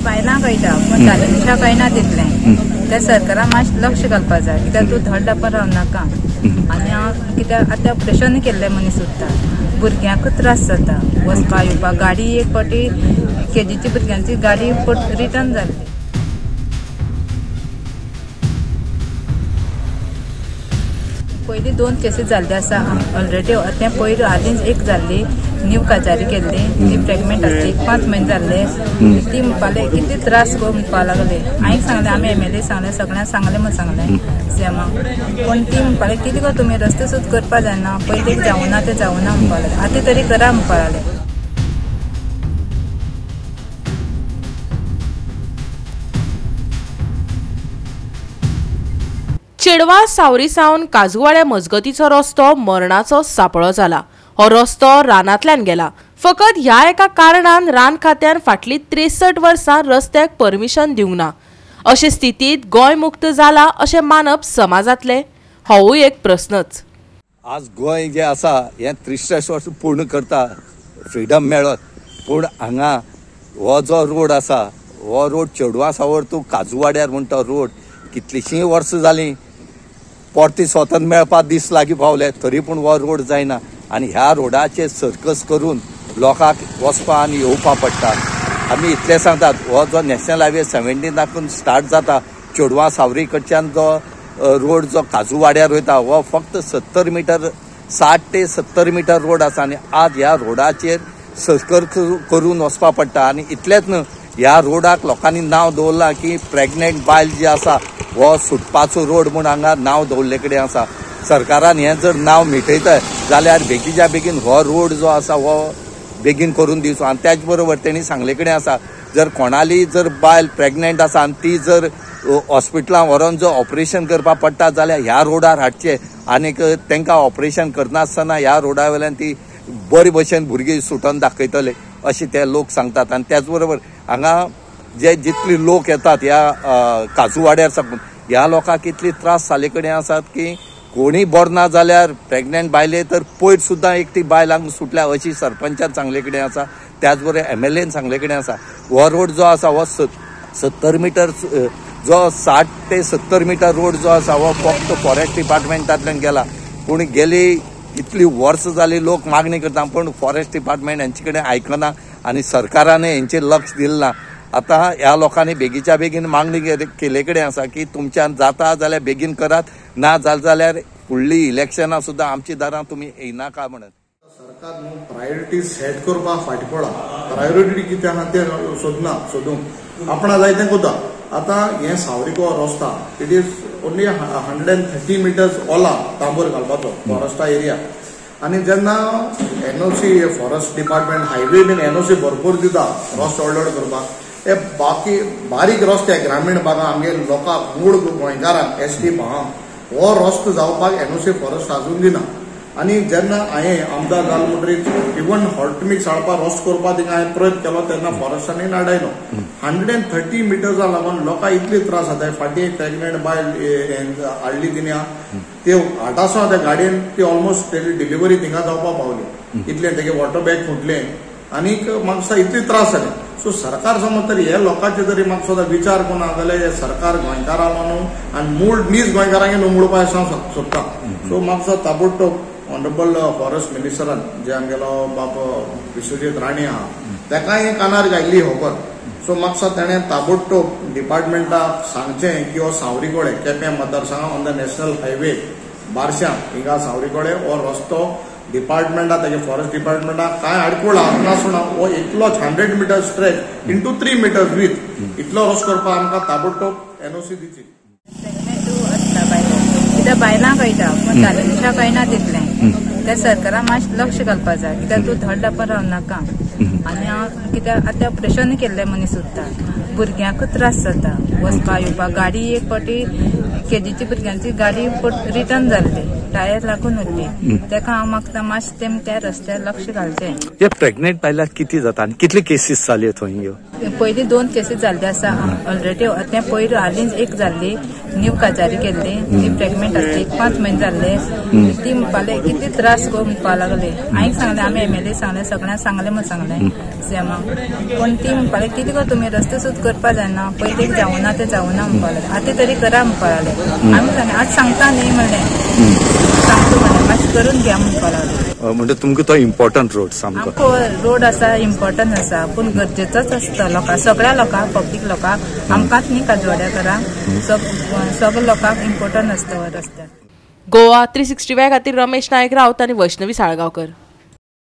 बायलांक कळटा पण दादल्यांच्या कळना तितलें त्या सरकारान मातशें लक्ष घालपाक जाय कित्याक तूं धड धापर रावनाका आनी हांव कित्याक आतां ऑपरेशन केल्लें मनीस उरता भुरग्यांकूच त्रास जाता वचपाक येवपाक गाडी एक फावटी केजीची भुरग्यांची गाडी रिटर्न जाली पयलीं 2 केसीस जाल्ले आसा ऑलरेडी तें पयर आदींच एक जाल्ली न्यू काजारी केल्ली ती प्रेग्नेंट आसली 5 म्हयने जाल्ले ती म्हणपाले किती त्रास गो म्हणपा लागले हांवें सांगलें आमी MLA सांगलें सगळ्यांक सांगलें म्हूण सांगलें सीएमाक पूण ती म्हणपाले कितें गो तुमी रस्ते सुद्दां करपा जायना पयलीं जावना तें जावना म्हणपा लागलें आतां तरी करा म्हणपा लागलें चेडवा सावरी सावन काजूवाड्या मजगतीचो रस्तो मरणाचो सापळो जाला हो रस्तो रानांतल्यान गेला फकत ह्या एका कारणान रान खात्यान फाटली 63 वर्सां रस्त्याक परमिशन दिवंक ना अशे स्थितीत गोंय मुक्त जाला अशें मानप समाजातले होवूय एक प्रस्नच आज गोंय जे आसा हे 63 वर्स पूर्ण करता फ्रीडम मेळत पूण हांगा हो जो रोड आसा हो रोड चेडवा सावर तूं काजूवाड्यार म्हणटा रोड कितलीशीं वर्सां जालीं परती स्वतंत्र मेळपाक दीस लागीं पावले तरी पूण हो रोड जायना आनी ह्या रोडाचे सर्कस करून लोकांक वचपा आनी येवपा पडटा आमी इतलें सांगतात हो जो नॅशनल हायवे 17 स्टार्ट जाता चेडवा सावरी कडच्यान जो रोड जो काजूवाड्यार वयता हो फक्त 70 मिटर 60 ते 70 मिटर रोड आसा आनी आज ह्या रोडाचेर सर्कस करून वचपा पडटा आनी इतलेंच न्हय ह्या रोडाक लोकांनी नांव दवरलां की प्रेग्नेंट बायल जी आसा हो सुटपाचो रोड म्हूण हांगा नांव दवरले कडेन आसा सरकारान हें जर नांव मिटयता जाल्यार बेगीच्या बेगीन हो रोड जो आसा हो बेगीन करून दिवचो आनी त्याच बरोबर तेणी सांगले कडेन आसा जर कोणाली जर बायल प्रेग्नेंट आसा आनी ती जर हॉस्पिटलांत व्हरोन जो ऑपरेशन करपाक पडटा जाल्यार ह्या रोडार हाडचे आनीक तांकां ऑपरेशन करनासतना ह्या रोडा वयल्यान ती बरे भशेन भुरगीं सुटोवन दाखयतले अशें ते लोक सांगतात आनी त्याच बरोबर हांगा जे जितले लोक येतात ह्या काजूवाड्यार साकून ह्या लोकांक इतली त्रास जाले कडेन आसात की कोणी बरो ना जाल्यार प्रेग्नेंट बायले तर पयर सुद्दां एकटी बायल हांगा सुटल्या अशी सरपंचान सांगले कडेन आसा त्याच बरोबर MLAन सांगले कडेन आसा हो रोड जो आसा हो 70 मिटर जो 60 ते 70 मिटर रोड जो आसा हो फक्त फॉरेस्ट डिपार्टमेंटांतल्यान गेला पूण गेली इतली वर्सां जाली लोक मागणी करता पूण फॉरेस्ट डिपार्टमेंट हेंचे कडेन आयकना आनी सरकारानय हेंचेर लक्ष दिलें ना आतां ह्या लोकांनी बेगीच्या बेगीन मागणी केले कडेन आसा की तुमच्यान जाता जाल्यार बेगीन करात ना जाल्यार फुडली इलेक्शनां सुद्दां आमची दारां तुमी येयनाका म्हणून सरकार प्रायोरिटी सेट करपाक फाटी पडला प्रायोरिटी कितें आहा तें सोदूंक आपणा जाय तें कोता आतां हें सावरिको रस्तो इट इज ओन्ली 130 मिटर्स ओला तांबूर घालपाचो फॉरेस्टा एरिया आनी जेन्ना NOC फॉरेस्ट डिपार्टमेंट हायवे बीन NOC भरपूर दिता रस्तो व्हड करपाक हे बारीक रस्ते ग्रामीण भागां आमगे लोकांक मूळ गोंयकारांक ST भावांक हो रस्तो जावपाक NOC फॉरेस्ट आजून दिना आनी जेन्ना हांवें आमदार जाल म्हणटरीच इवन हॉल्टमिक्स हाडपाक रस्तो करपाक थिंगा हांवें प्रयत्न केलो तेन्ना फॉरेस्टांनी नाडायलो 130 मिटर्सां लागून लोकांक इतले त्रास जाता फाटीं एक प्रेग्नेंट बायल हाडली तिणी ते हाटासो त्या गाडयेन ती ऑलमोस्ट तेजी डिलिव्हरी थिंगा जावपाक पावली इतलें तेगे वॉटर बॅग फुटलें आनीक म्हाका सुद्दां इतली त्रास जाले सो सरकार समज तरी हे लोकांचे तरी म्हाका सुद्दां विचार करना जाल्यार हे सरकार गोंयकारां म्हणून आनी मूळ नीज गोंयकारांक नुमळपाक सोदता सो म्हाका सुद्दां ताबडतोब ऑनरेबल फॉरेस्ट मिनिस्टरान जे आमगेलो बाब विश्वजीत राणे आहा तेकाय कानार घायल्ली खबर सो म्हाका सुद्दां तेणें ताबडतोब डिपार्टमेंटाक सांगचें की हो सावरीकोडे केपें मतदारसंघां ऑन द नॅशनल हायवे बारश्यां हिंगा सावरीकोडे हो रस्तो डिपार्टमेंटा तेगे फॉरेस्ट डिपार्टमेंटा काय आडखळ आसना हो इतलोच 100 metre stretch into 3 metres with इतलो रस्तो करपाक आमकां ताबडतोब NOC दिची कित्याक बायलांक कळटा पूण दादल्यांच्या कळना तितलें त्या सरकारान मातशें लक्ष घालपाक जाय कित्याक तूं धड धापर रावनाका आनी हांव कित्याक आतां ऑपरेशन केल्लें मनीस उरता भुरग्यांकूच त्रास जाता वचपाक येवपाक गाडी एक फावटी केजीची भुरग्यांची गाडी रिटर्न जाल्ली टायर लागून उरली तेका हांव मागता मातशें त्या रस्त्यार लक्ष घालचें हे प्रेग्नेंट बायलांक कितें जाता आनी कितले केसीस जाले थंय पयलीं 2 केसीस जाल्ले आसा ऑलरेडी तें पयर आदींच एक जाल्ली न्यू काजारी केल्ली ती प्रेग्नेंट आसली 5 महिने जाल्ले ती म्हणपाले किती त्रास गो म्हणपा लागले हांवें सांगलें आमी MLA सांगलें सगळ्यांक सांगलें म्हणून सांगलें सीएमाक पण ती म्हणपाले कितें गो तुमी रस्ते सुद्दां करपा जायना पयलीं जावना ते जावना म्हणपा लागले आतां तरी करा म्हणपा लागले आमी सांगलें आज सांगता न्ही म्हणलें सांगता म्हणलें मातशें करून घ्या म्हणपा लागले म्हणजे तुमकां तो इम्पॉर्टंट रोड सामको आमकां रोड आसा इम्पॉर्टंट आसा पूण गरजेचोच आसता लोकांक सगळ्या लोकांक पब्लीक लोकांक आमकांच न्ही काजवाड्याकारांक सगळ्या लोकांक इम्पॉर्टंट आसता रस्त्यार. गोवा 365 खातीर रमेश नायक रावत आनी वैष्णवी साळगांवकर.